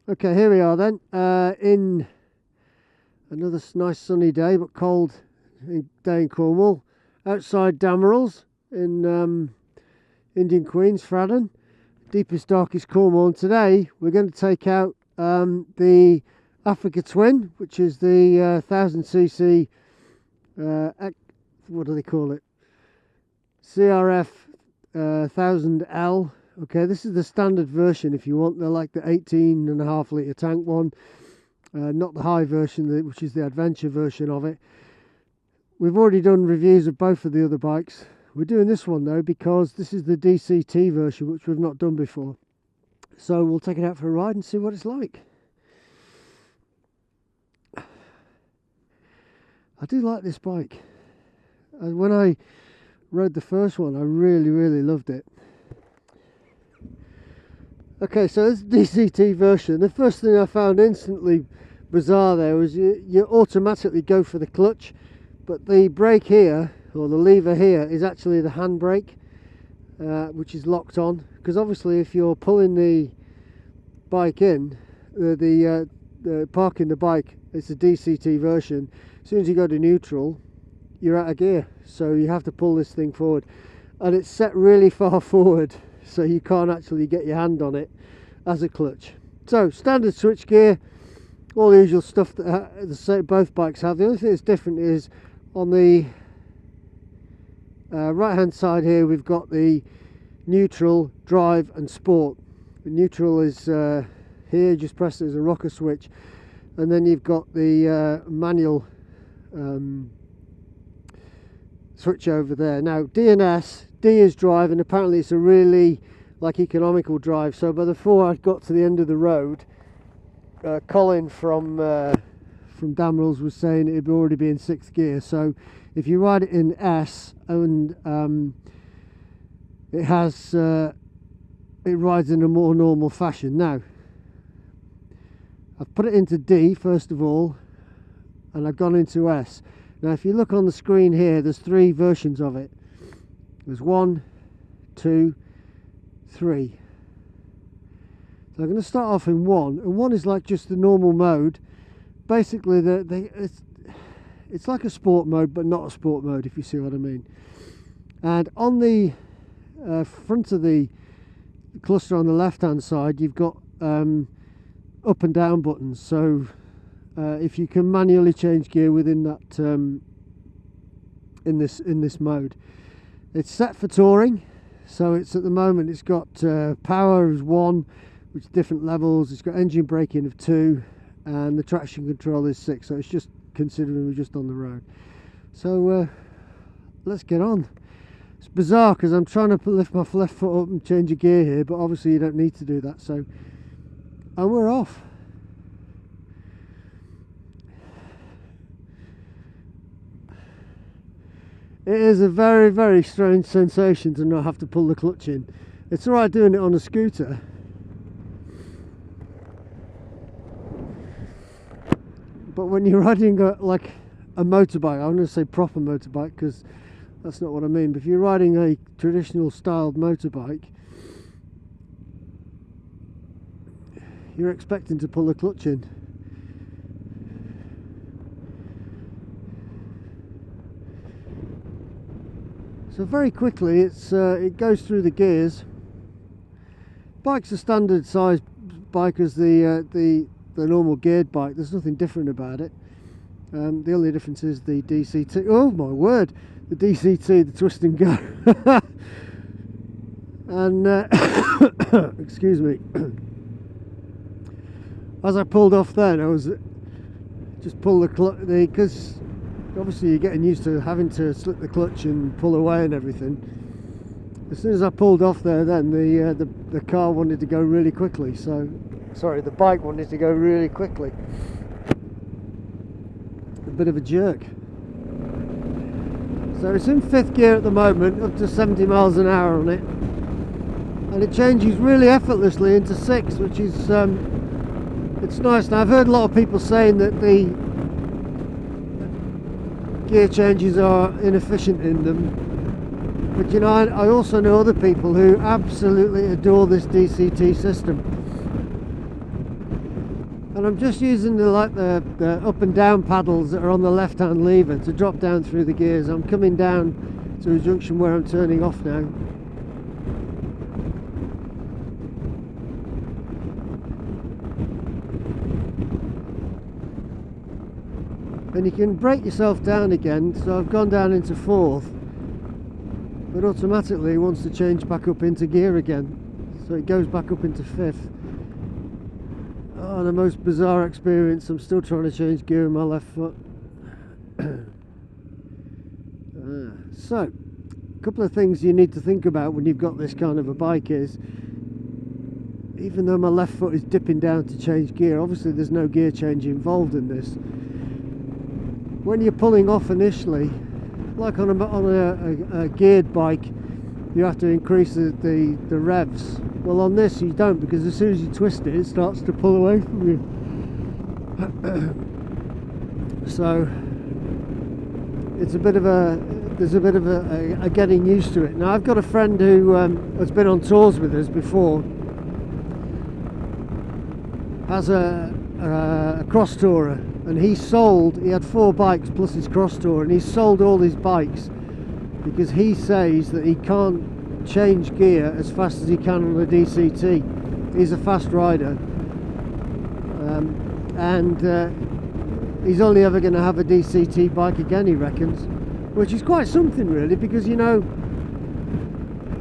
Okay, here we are then, in another nice sunny day but cold day in Cornwall, outside Damerells in Indian Queens, Fradden, deepest darkest Cornwall. And today we're going to take out the Africa Twin, which is the 1000cc what do they call it, CRF1000L. Okay, this is the standard version if you want. They're like the 18.5 litre tank one, not the high version, which is the adventure version of it. We've already done reviews of both of the other bikes. We're doing this one though because this is the DCT version, which we've not done before. So we'll take it out for a ride and see what it's like. I do like this bike. When I rode the first one, I really loved it. Okay, so this DCT version, the first thing I found instantly bizarre there was you automatically go for the clutch, but the brake here, or the lever here, is actually the handbrake, which is locked on. Because obviously if you're pulling the bike in, parking the bike, it's a DCT version, as soon as you go to neutral, you're out of gear. So you have to pull this thing forward. And it's set really far forward, so you can't actually get your hand on it as a clutch. So standard switch gear, all the usual stuff that both bikes have. The only thing that's different is on the right hand side here we've got the neutral, drive and sport. The neutral is here, just press it as a rocker switch, and then you've got the manual switch over there. Now D and S, D is drive, and apparently it's a really economical drive. So by the before I got to the end of the road, Colin from Damerells was saying it'd already be in 6th gear. So if you ride it in S, and it rides in a more normal fashion. Now I've put it into D first of all, and I've gone into S. Now if you look on the screen here, there's 3 versions of it. There's 1, 2, 3. So I'm going to start off in 1, and 1 is like just the normal mode. Basically it's like a sport mode, but not a sport mode, if you see what I mean. And on the front of the cluster on the left hand side, you've got up and down buttons. So if you can manually change gear within that in this mode. It's set for touring, so it's at the moment it's got power as 1, which is different levels. It's got engine braking of 2, and the traction control is 6. So it's just considering we're just on the road. So let's get on. It's bizarre because I'm trying to lift my left foot up and change a gear here, but obviously you don't need to do that. So, and we're off. It is a very strange sensation to not have to pull the clutch in. It's alright doing it on a scooter, but when you're riding like a motorbike, I'm going to say proper motorbike because that's not what I mean, but if you're riding a traditional styled motorbike, you're expecting to pull the clutch in. So very quickly it goes through the gears. Bike's a standard size bike as the normal geared bike. There's nothing different about it. The only difference is the DCT. Oh my word, the DCT, the twist and go. And excuse me. As I pulled off then, I was just pull the clutch, because obviously you're getting used to having to slip the clutch and pull away and everything. As soon as I pulled off there, then the car wanted to go really quickly. So, sorry, the bike wanted to go really quickly. A bit of a jerk. So it's in 5th gear at the moment, up to 70 miles an hour on it, and it changes really effortlessly into 6, which is it's nice. Now I've heard a lot of people saying that the gear changes are inefficient in them, but you know, I also know other people who absolutely adore this DCT system. and I'm just using the up and down paddles that are on the left hand lever to drop down through the gears. I'm coming down to a junction where I'm turning off now. And you can brake yourself down again, so I've gone down into fourth, but automatically it wants to change back up into gear again, so it goes back up into fifth. Oh, the most bizarre experience. I'm still trying to change gear in my left foot. So, a couple of things you need to think about when you've got this kind of a bike is, even though my left foot is dipping down to change gear, obviously there's no gear change involved in this. When you're pulling off initially, like on a geared bike, you have to increase the revs. Well, on this you don't, because as soon as you twist it, it starts to pull away from you. So it's a bit of there's a bit of a getting used to it. Now, I've got a friend who has been on tours with us before, has a cross tourer, and he had 4 bikes plus his cross tourer, and he sold all his bikes because he says that he can't change gear as fast as he can on a DCT. He's a fast rider, and he's only ever going to have a DCT bike again, he reckons, which is quite something really, because, you know,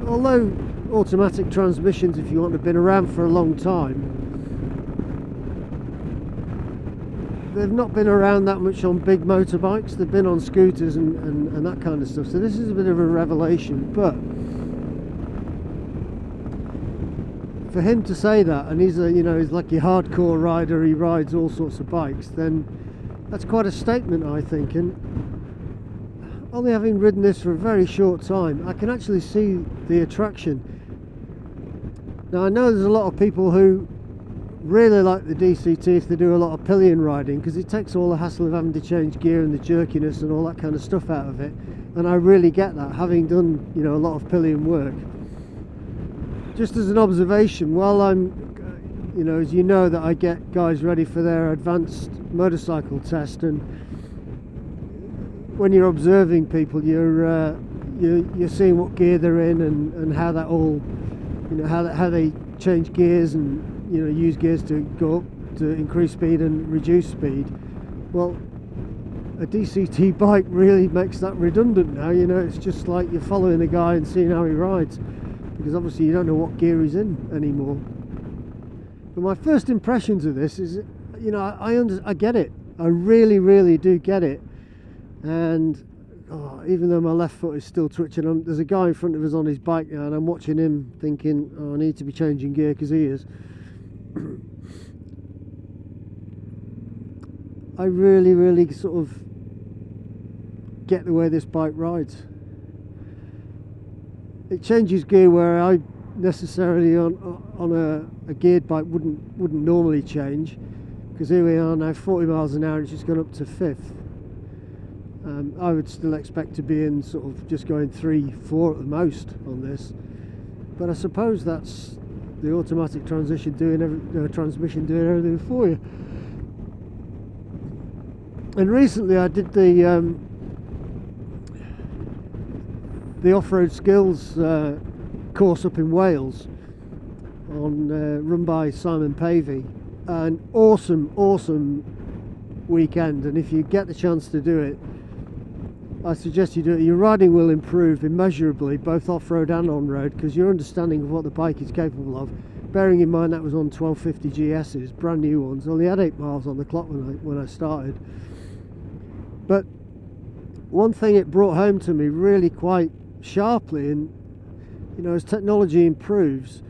although automatic transmissions, if you want, have been around for a long time, they've not been around that much on big motorbikes. They've been on scooters and that kind of stuff, so this is a bit of a revelation. But for him to say that, and he's he's like your hardcore rider, he rides all sorts of bikes, then that's quite a statement, I think. And only having ridden this for a very short time, I can actually see the attraction. Now, I know there's a lot of people who really like the DCT if they do a lot of pillion riding, because it takes all the hassle of having to change gear and the jerkiness and all that kind of stuff out of it, and I really get that, having done, you know, a lot of pillion work. Just as an observation, while I'm, you know, as you know, that I get guys ready for their advanced motorcycle test, and when you're observing people, you're seeing what gear they're in and how that all, you know, how they change gears and, you know, use gears to go up, to increase speed and reduce speed. Well, a DCT bike really makes that redundant now. You know, it's just like you're following a guy and seeing how he rides, because obviously you don't know what gear he's in anymore. But my first impressions of this is, you know, I get it. I really do get it. And even though my left foot is still twitching, there's a guy in front of us on his bike now, and I'm watching him thinking, oh, I need to be changing gear, because he is. I really sort of get the way this bike rides. It changes gear where I necessarily on a geared bike wouldn't normally change, because here we are now, 40 miles an hour, and it's just gone up to fifth. I would still expect to be in sort of just going 3-4 at the most on this, but I suppose that's the automatic transmission doing everything for you. And recently I did the off-road skills course up in Wales, run by Simon Pavey. An awesome weekend, and if you get the chance to do it, I suggest you do it. Your riding will improve immeasurably, both off-road and on-road, because your understanding of what the bike is capable of, bearing in mind that was on 1250 GS's, brand new ones, only had 8 miles on the clock when I started. But one thing it brought home to me really quite sharply, and, you know, as technology improves,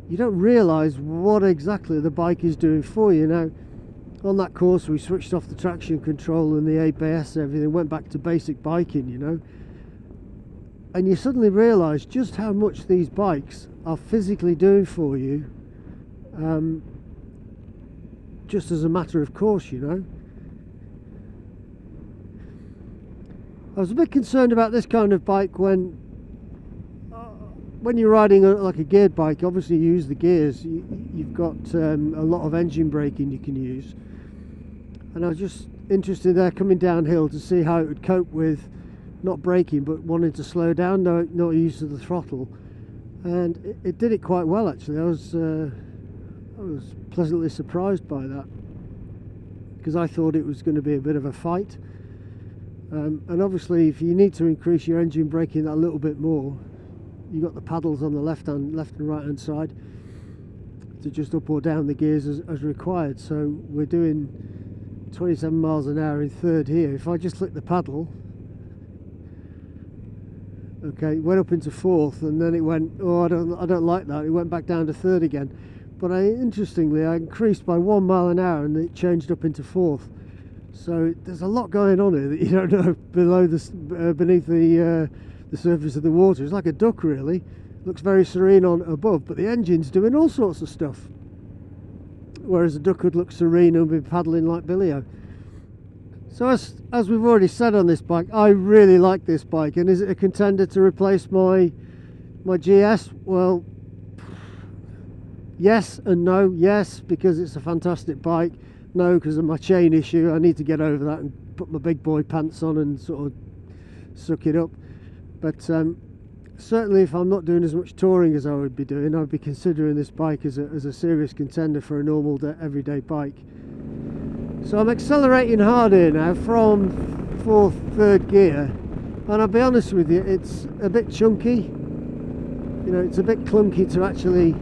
you don't realise what exactly the bike is doing for you. Now, on that course we switched off the traction control and the ABS and everything, went back to basic biking, you know, and you suddenly realise just how much these bikes are physically doing for you, just as a matter of course, you know. I was a bit concerned about this kind of bike when when you're riding like a geared bike, obviously you use the gears. You've got a lot of engine braking you can use. And I was just interested there coming downhill to see how it would cope with not braking but wanting to slow down, not used to the throttle. And it did it quite well actually. I was pleasantly surprised by that, because I thought it was going to be a bit of a fight. And obviously if you need to increase your engine braking that a little bit more, you've got the paddles on the left and right hand side to just up or down the gears as required. So we're doing 27 miles an hour in third here. If I just flick the paddle, okay, it went up into fourth, and then it went, oh, I don't like that, it went back down to third again. But interestingly, I increased by 1 mile an hour and it changed up into fourth. So there's a lot going on here that you don't know beneath the surface of the water. It's like a duck really. Looks very serene on above, but the engine's doing all sorts of stuff. Whereas a duck would look serene and be paddling like Billy-O. So as we've already said on this bike, I really like this bike. And is it a contender to replace my GS? Well, yes and no. Yes, because it's a fantastic bike. No, because of my chain issue. I need to get over that and put my big boy pants on and sort of suck it up. But certainly if I'm not doing as much touring as I would be doing, I'd be considering this bike as a serious contender for a normal everyday bike. So I'm accelerating hard here now from third gear, and I'll be honest with you, it's a bit chunky. You know, it's a bit clunky to actually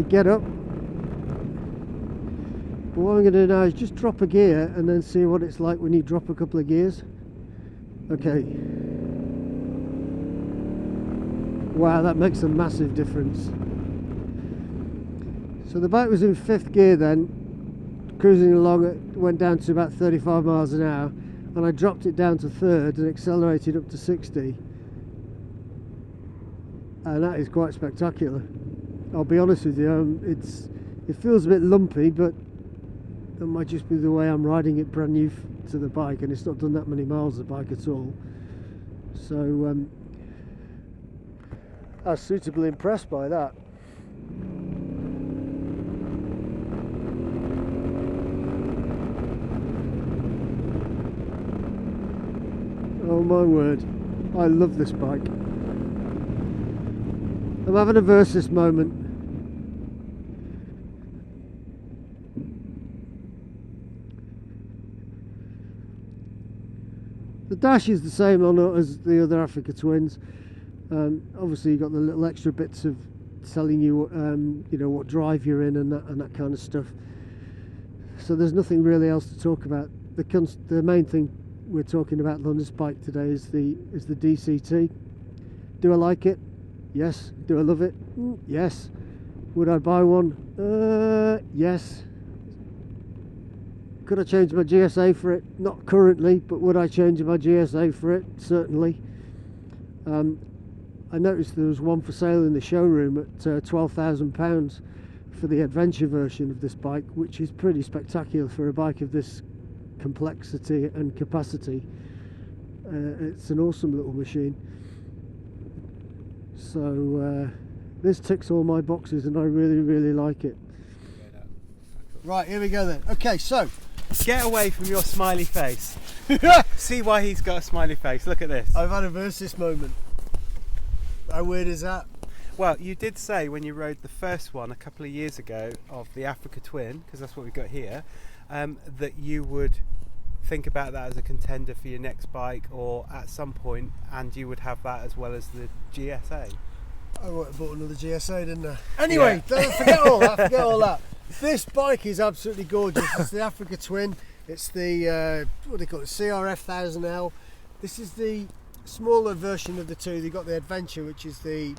get up. But what I'm going to do now is just drop a gear and then see what it's like when you drop a couple of gears. Okay. Wow, that makes a massive difference. So the bike was in fifth gear then, cruising along, it went down to about 35 miles an hour, and I dropped it down to third and accelerated up to 60. And that is quite spectacular. I'll be honest with you, it feels a bit lumpy, but that might just be the way I'm riding it brand new to the bike, and it's not done that many miles the bike at all. So I was suitably impressed by that. Oh my word, I love this bike. I'm having a versus moment. The dash is the same as the other Africa Twins. Obviously you've got the little extra bits of telling you, you know, what drive you're in and that kind of stuff. So there's nothing really else to talk about. The main thing we're talking about on this bike today is the DCT. Do I like it? Yes. Do I love it? Yes. Would I buy one? Yes. Could I change my GSA for it? Not currently, but would I change my GSA for it? Certainly. I noticed there was one for sale in the showroom at £12,000 for the adventure version of this bike, which is pretty spectacular for a bike of this complexity and capacity. It's an awesome little machine. So this ticks all my boxes and I really like it. Right, here we go then. Okay, so get away from your smiley face. See why he's got a smiley face. Look at this. I've had a versus moment. How weird is that? Well, you did say when you rode the first one a couple of years ago of the Africa Twin, because that's what we've got here, that you would think about that as a contender for your next bike or at some point, and you would have that as well as the GSA. I would have bought another GSA, didn't I? Anyway, yeah. Forget all that. This bike is absolutely gorgeous. It's the Africa Twin. It's the, what do they call it, CRF1000L. This is the smaller version of the two. They've got the Adventure, which is the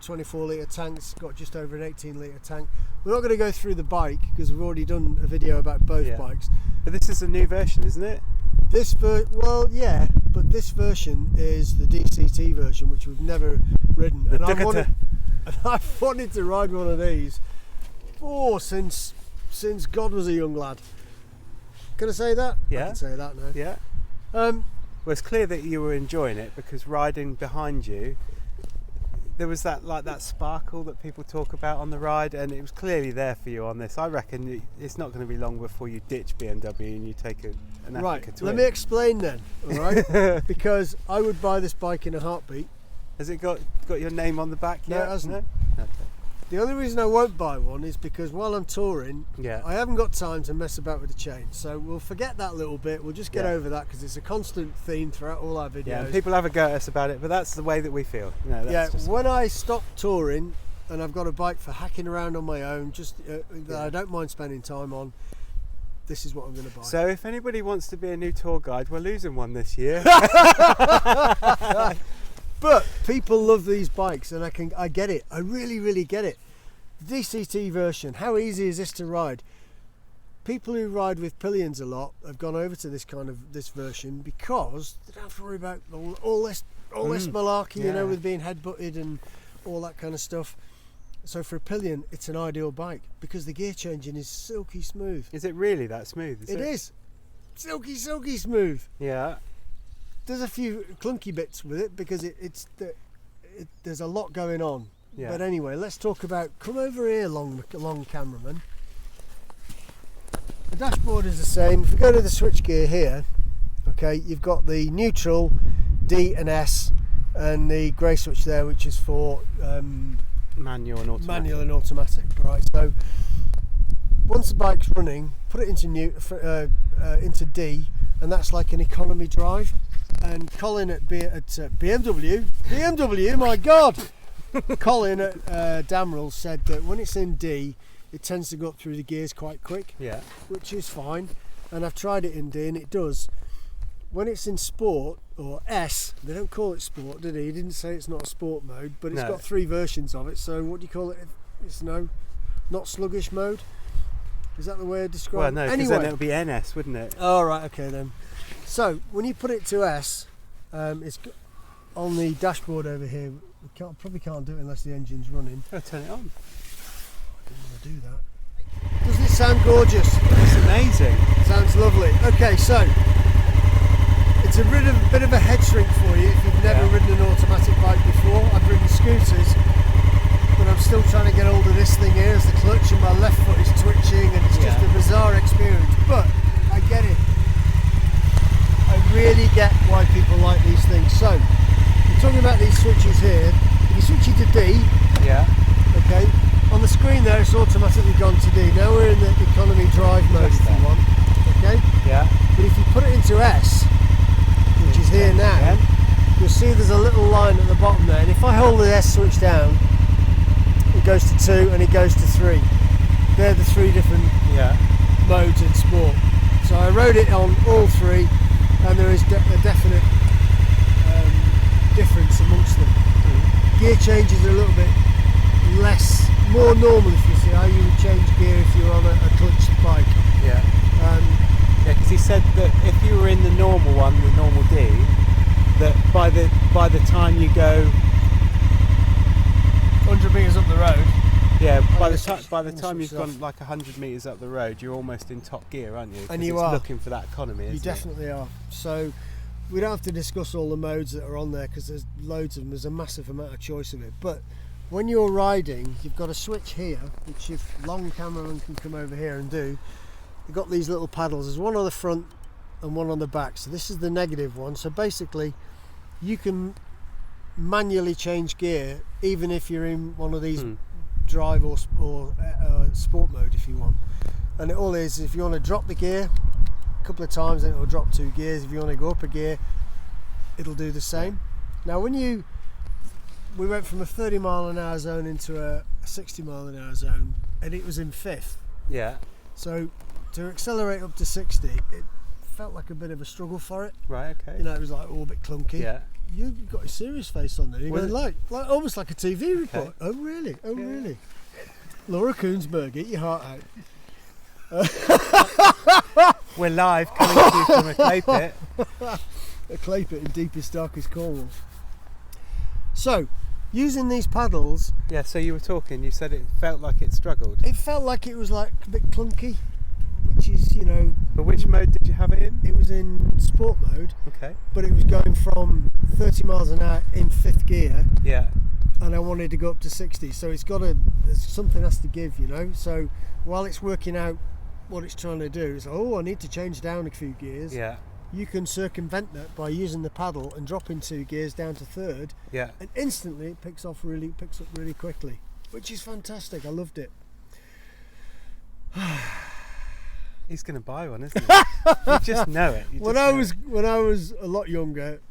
24 litre tank. It's got just over an 18 litre tank. We're not going to go through the bike because we've already done a video about both bikes. But this is a new version, isn't it? Well, yeah, but this version is the DCT version, which we've never ridden. And I've wanted to ride one of these since God was a young lad. Can I say that? Yeah. I can say that now. Yeah. Well, it's clear that you were enjoying it because riding behind you, there was that sparkle that people talk about on the ride, and it was clearly there for you on this. I reckon it's not going to be long before you ditch BMW and you take an Africa Twin. Let me explain then, all right? Because I would buy this bike in a heartbeat. Has it got your name on the back yet? No, it hasn't. No? Okay. The only reason I won't buy one is because while I'm touring, I haven't got time to mess about with the chain. So we'll forget that little bit. We'll just get over that because it's a constant theme throughout all our videos. Yeah, and people have a go at us about it, but that's the way that we feel. When I stop touring and I've got a bike for hacking around on my own, that I don't mind spending time on, this is what I'm going to buy. So if anybody wants to be a new tour guide, we're losing one this year. But people love these bikes, and I get it. I really, really get it. The DCT version, how easy is this to ride? People who ride with pillions a lot have gone over to this version because they don't have to worry about all this malarkey, with being headbutted and all that kind of stuff. So for a pillion, it's an ideal bike because the gear changing is silky smooth. Is it really that smooth? It is. Silky smooth. Yeah. There's a few clunky bits with it because there's a lot going on. Yeah. But anyway, let's talk about. Come over here, long cameraman. The dashboard is the same. If we go to the switch gear here, okay, you've got the neutral, D and S, and the grey switch there, which is for manual and automatic. Right. So once the bike's running, put it into D, and that's like an economy drive. And Colin at BMW, my God! Colin at Damerells said that when it's in D, it tends to go up through the gears quite quick, which is fine. And I've tried it in D, and it does. When it's in Sport or S, they don't call it Sport, did he? He didn't say it's not a Sport mode, but it's got 3 versions of it. So what do you call it? It's not sluggish mode. Is that the way I describe it? Well, no, because then it would be NS, wouldn't it? Oh, right, okay then. So when you put it to S, it's on the dashboard over here. We probably can't do it unless the engine's running. Oh, turn it on. I didn't want to do that. Doesn't it sound gorgeous? It's amazing. Sounds lovely. Okay, so it's a bit of a head shrink for you if you've never ridden an automatic bike before. I've ridden scooters, but I'm still trying to get hold of this thing here as the clutch, and my left foot is twitching, and it's just a bizarre experience. But I get it. I really get why people like these things. So, we're talking about these switches here. If you switch it to D, okay, on the screen there it's automatically gone to D. Now we're in the economy drive mode if you want, okay? Yeah. But if you put it into S, which is here now, you'll see there's a little line at the bottom there. And if I hold the S switch down, it goes to 2 and it goes to 3. They're the 3 different modes in Sport. So I rode it on all 3. And there is a definite difference amongst them. Gear changes are a little bit more normal, if you see how you would change gear if you're on a clutched bike. Because he said that if you were in the normal one, the normal D, that by the time you go 100 metres up the road. Yeah, by the time you've gone like 100 metres up the road, you're almost in top gear, aren't you? And you are looking for that economy. You definitely are. So we don't have to discuss all the modes that are on there because there's loads of them. There's a massive amount of choice of it. But when you're riding, you've got a switch here, which if long cameraman can come over here and do. You've got these little paddles. There's one on the front and one on the back. So this is the negative one. So basically, you can manually change gear even if you're in one of these. Drive or sport mode if you want, and it all is if you want to drop the gear a couple of times, then it will drop 2 gears. If you want to go up a gear, it'll do the same. Now we went from a 30-mile-an-hour zone into a 60-mile-an-hour zone, and it was in 5th. So to accelerate up to 60, it felt like a bit of a struggle for it. Right. Okay. It was like all a bit clunky. You've got a serious face on there. You're going like almost like a TV report. Oh really? Oh really? Laura Koonsberg, eat your heart out. We're live coming to you from a clay pit. A clay pit in deepest, darkest Cornwall. So, using these paddles. Yeah. So you were talking. You said it felt like it struggled. It felt like it was like a bit clunky, which is But which mode did you have it in? It was in sport mode. Okay. But it was going from 30 miles an hour in 5th gear. and I wanted to go up to 60. So something has to give, you know. So while it's working out what it's trying to do, it's I need to change down a few gears. Yeah. You can circumvent that by using the paddle and dropping 2 gears down to 3rd. Yeah. And instantly it picks up really quickly, which is fantastic. I loved it. He's going to buy one, isn't he? You just know it. When I was a lot younger,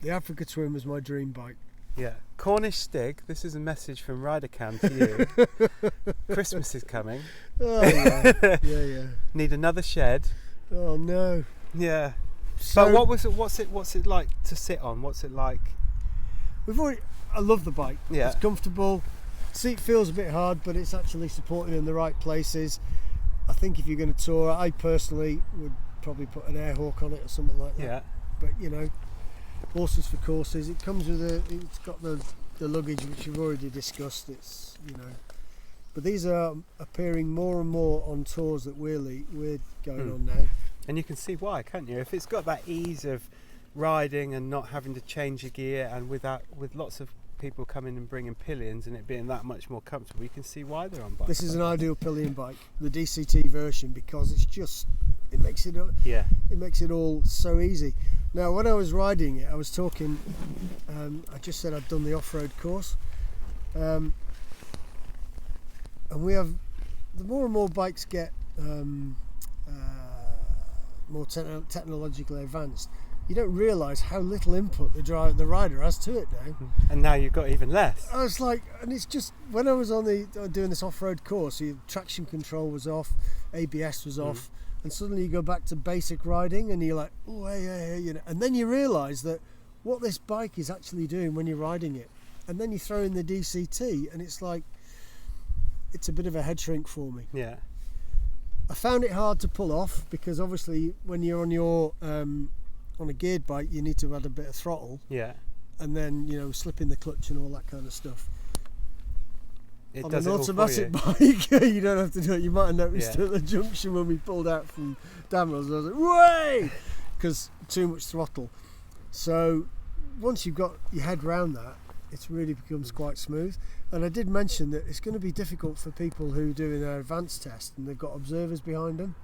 the Africa Twin was my dream bike. Yeah. Cornish Stig, this is a message from RiderCam to you. Christmas is coming. Oh yeah. Yeah. Need another shed. Oh no. Yeah. So but what's it like to sit on? What's it like? I love the bike. Yeah. It's comfortable. Seat feels a bit hard, but it's actually supported in the right places. I think if you're going to tour, I personally would probably put an air hawk on it or something like that. Yeah. But you know, horses for courses. It comes with it's got the luggage which we've already discussed. It's, you know, but these are appearing more and more on tours that we're going on now. And you can see why, can't you? If it's got that ease of riding and not having to change your gear, and with lots of people coming and bringing pillions and it being that much more comfortable, you can see why they're on bikes. This is an ideal pillion bike, the DCT version, because it makes it all so easy. Now, when I was riding it, I was talking. I just said I'd done the off-road course, and we have the more and more bikes get more technologically advanced. You don't realise how little input the rider has to it now. And now you've got even less. I was like, and it's just when I was on doing this off-road course, traction control was off, ABS was off, and suddenly you go back to basic riding, and you're like, oh hey, you know, and then you realise that what this bike is actually doing when you're riding it, and then you throw in the DCT, and it's like, it's a bit of a head shrink for me. Yeah. I found it hard to pull off because obviously when you're on your on a geared bike, you need to add a bit of throttle. Yeah. And then, you know, slipping the clutch and all that kind of stuff. It on does an it all automatic for bike, you don't have to do it. You might have noticed Yeah. at the junction when we pulled out from Damerells, I was like, way! Because too much throttle. So once you've got your head round that, it really becomes quite smooth. And I did mention that it's going to be difficult for people who are doing their advanced test and they've got observers behind them,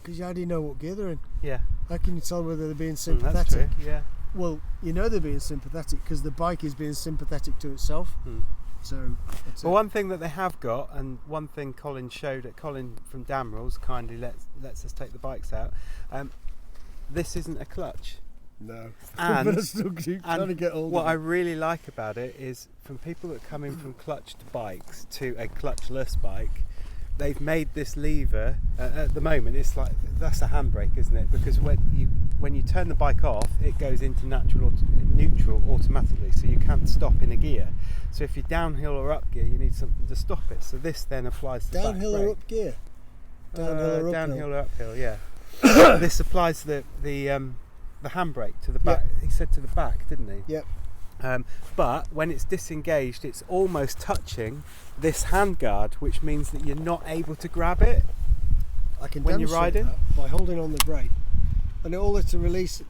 because you already know what gear they're in. Yeah. How can you tell whether they're being sympathetic? That's true. Yeah. Well, you know they're being sympathetic because the bike is being sympathetic to itself. So that's Well, it. one thing that they have got, and one thing Colin from Damerells kindly lets us take the bikes out. This isn't a clutch. No. And, but I still keep trying to get hold what of I it. really like about it is, from people that come in from clutched bikes to a clutchless bike, they've made this lever. At the moment, it's like that's a handbrake, isn't it? Because when you turn the bike off, it goes into neutral automatically, so you can't stop in a gear. So if you're downhill or up gear, you need something to stop it. So this then applies to the Downhill back or brake. up gear? Downhill or uphill? Downhill or uphill, yeah. This applies the handbrake to the back. He said to the back, didn't he? Yep. But when it's disengaged, it's almost touching this handguard, which means that you're not able to grab it. I can when you're demonstrate riding? that by holding on the brake. And in order to release it,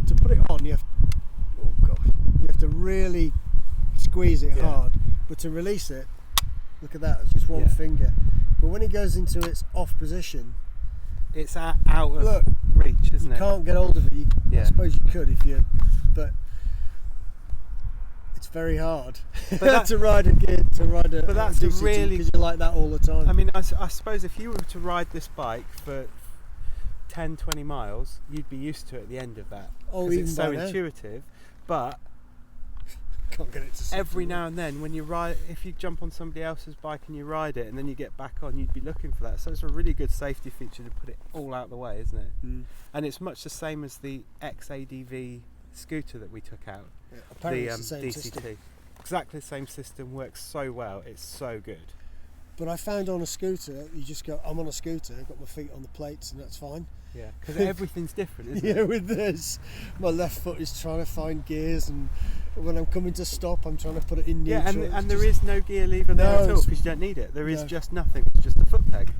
to put it on, you have to really squeeze it hard. But to release it, look at that, it's just one finger. But when it goes into its off position, it's out of reach, isn't you it? can't get hold of it. I suppose you could if you, but it's very hard to ride a gear, But that's a DCT, really, because you're like that all the time. I mean, I suppose if you were to ride this bike for 10-20 miles, you'd be used to it at the end of that. Oh, even it's so by now. intuitive. But Can't get it to every now and then, when you ride, if you jump on somebody else's bike and you ride it, and then you get back on, you'd be looking for that. So it's a really good safety feature to put it all out the way, isn't it? And it's much the same as the XADV scooter that we took out. Yeah, apparently the it's the same DCT. system. Exactly the same system, works so well. It's so good. But I found on a scooter, you just go, I'm on a scooter, I've got my feet on the plates, and that's fine. Yeah, because everything's different, isn't it? Yeah, with this, my left foot is trying to find gears, and when I'm coming to stop, I'm trying to put it in neutral. Yeah, and there is no gear lever there at all, because you don't need it. There is just nothing. It's just a foot peg.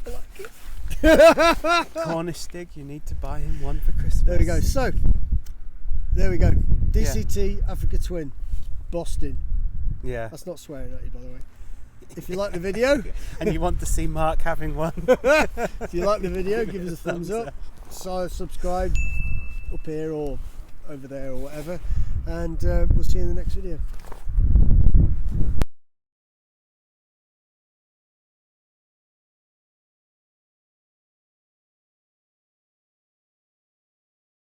I like it. Cornish Stig, you need to buy him one for Christmas. There we go. So, there we go. DCT Africa Twin. Boston. Yeah. That's not swearing at you, by the way. If you like the video and you want to see Mark having one, if you like the video, give us a thumbs up. So subscribe up here or over there or whatever, and we'll see you in the next video.